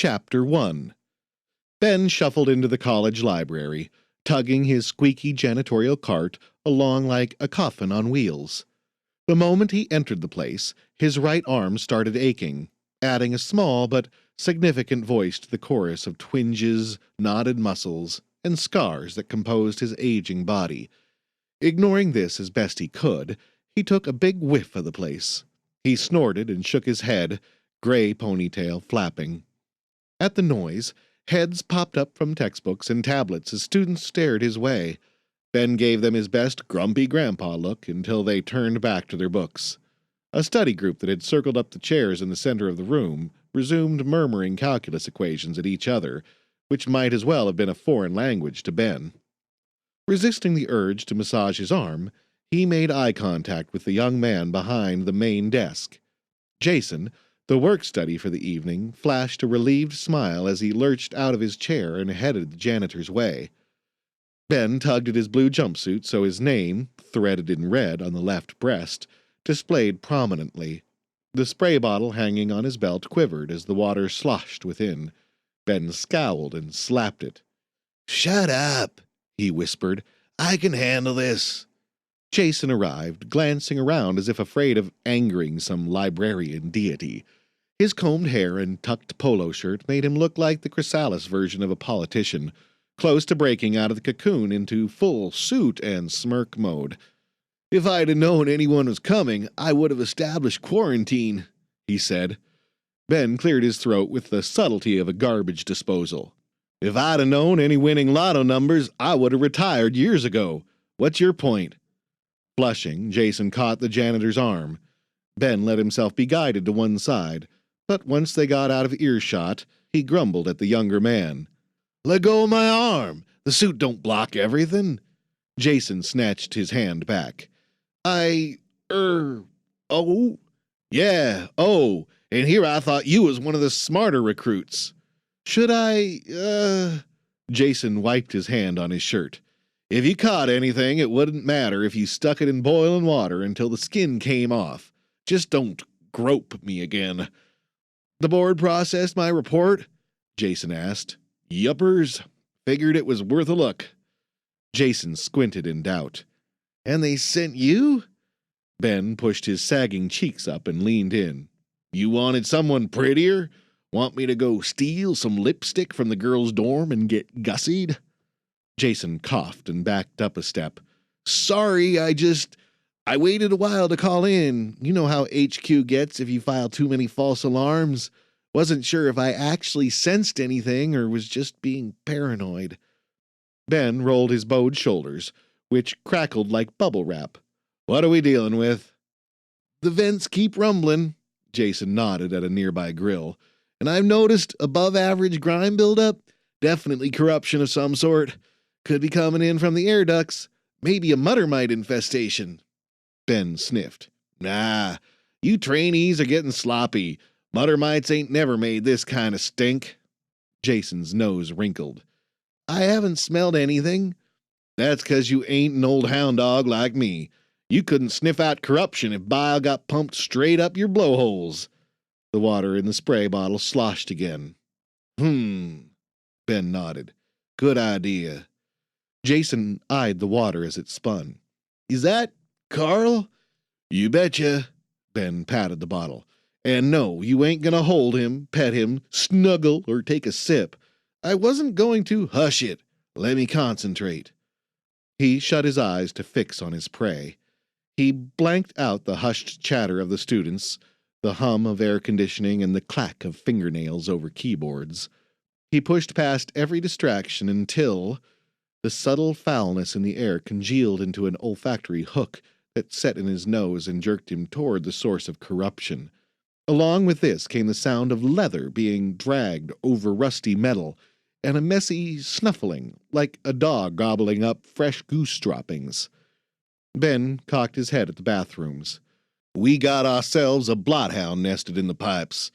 Chapter 1. Ben shuffled into the college library, tugging his squeaky janitorial cart along like a coffin on wheels. The moment he entered the place, his right arm started aching, adding a small but significant voice to the chorus of twinges, knotted muscles, and scars that composed his aging body. Ignoring this as best he could, he took a big whiff of the place. He snorted and shook his head, gray ponytail flapping. At the noise, heads popped up from textbooks and tablets as students stared his way. Ben gave them his best grumpy grandpa look until they turned back to their books. A study group that had circled up the chairs in the center of the room resumed murmuring calculus equations at each other, which might as well have been a foreign language to Ben. Resisting the urge to massage his arm, he made eye contact with the young man behind the main desk. Jason, the work-study for the evening, flashed a relieved smile as he lurched out of his chair and headed the janitor's way. Ben tugged at his blue jumpsuit so his name, threaded in red on the left breast, displayed prominently. The spray bottle hanging on his belt quivered as the water sloshed within. Ben scowled and slapped it. "Shut up," he whispered. "I can handle this." Jason arrived, glancing around as if afraid of angering some librarian deity. His combed hair and tucked polo shirt made him look like the chrysalis version of a politician, close to breaking out of the cocoon into full suit and smirk mode. "If I'd have known anyone was coming, I would have established quarantine," he said. Ben cleared his throat with the subtlety of a garbage disposal. "If I'd have known any winning lotto numbers, I would have retired years ago. What's your point?" Blushing, Jason caught the janitor's arm. Ben let himself be guided to one side, but once they got out of earshot, he grumbled at the younger man. "Let go of my arm. The suit don't block everything." Jason snatched his hand back. Oh? Yeah, oh, and here I thought you was one of the smarter recruits." "Should I, Jason wiped his hand on his shirt. "If you caught anything, it wouldn't matter if you stuck it in boiling water until the skin came off. Just don't grope me again." "The board processed my report?" Jason asked. "Yuppers. Figured it was worth a look." Jason squinted in doubt. "And they sent you?" Ben pushed his sagging cheeks up and leaned in. "You wanted someone prettier? Want me to go steal some lipstick from the girls' dorm and get gussied?" Jason coughed and backed up a step. "Sorry, I waited a while to call in. You know how HQ gets if you file too many false alarms. Wasn't sure if I actually sensed anything or was just being paranoid." Ben rolled his bowed shoulders, which crackled like bubble wrap. "What are we dealing with?" "The vents keep rumbling," Jason nodded at a nearby grill. "And I've noticed above-average grime buildup. Definitely corruption of some sort. Could be coming in from the air ducts. Maybe a mutter mite infestation." Ben sniffed. "Nah, you trainees are getting sloppy. Mutter mites ain't never made this kind of stink." Jason's nose wrinkled. "I haven't smelled anything." "That's 'cause you ain't an old hound dog like me. You couldn't sniff out corruption if bile got pumped straight up your blowholes." The water in the spray bottle sloshed again. Ben nodded. "Good idea." Jason eyed the water as it spun. "Is that Carl?" "You betcha." Ben patted the bottle. "And no, you ain't gonna hold him, pet him, snuggle, or take a sip. I wasn't going to. Hush it. Let me concentrate." He shut his eyes to fix on his prey. He blanked out the hushed chatter of the students, the hum of air conditioning and the clack of fingernails over keyboards. He pushed past every distraction until the subtle foulness in the air congealed into an olfactory hook that set in his nose and jerked him toward the source of corruption. Along with this came the sound of leather being dragged over rusty metal, and a messy snuffling, like a dog gobbling up fresh goose droppings. Ben cocked his head at the bathrooms. "We got ourselves a bloodhound nested in the pipes.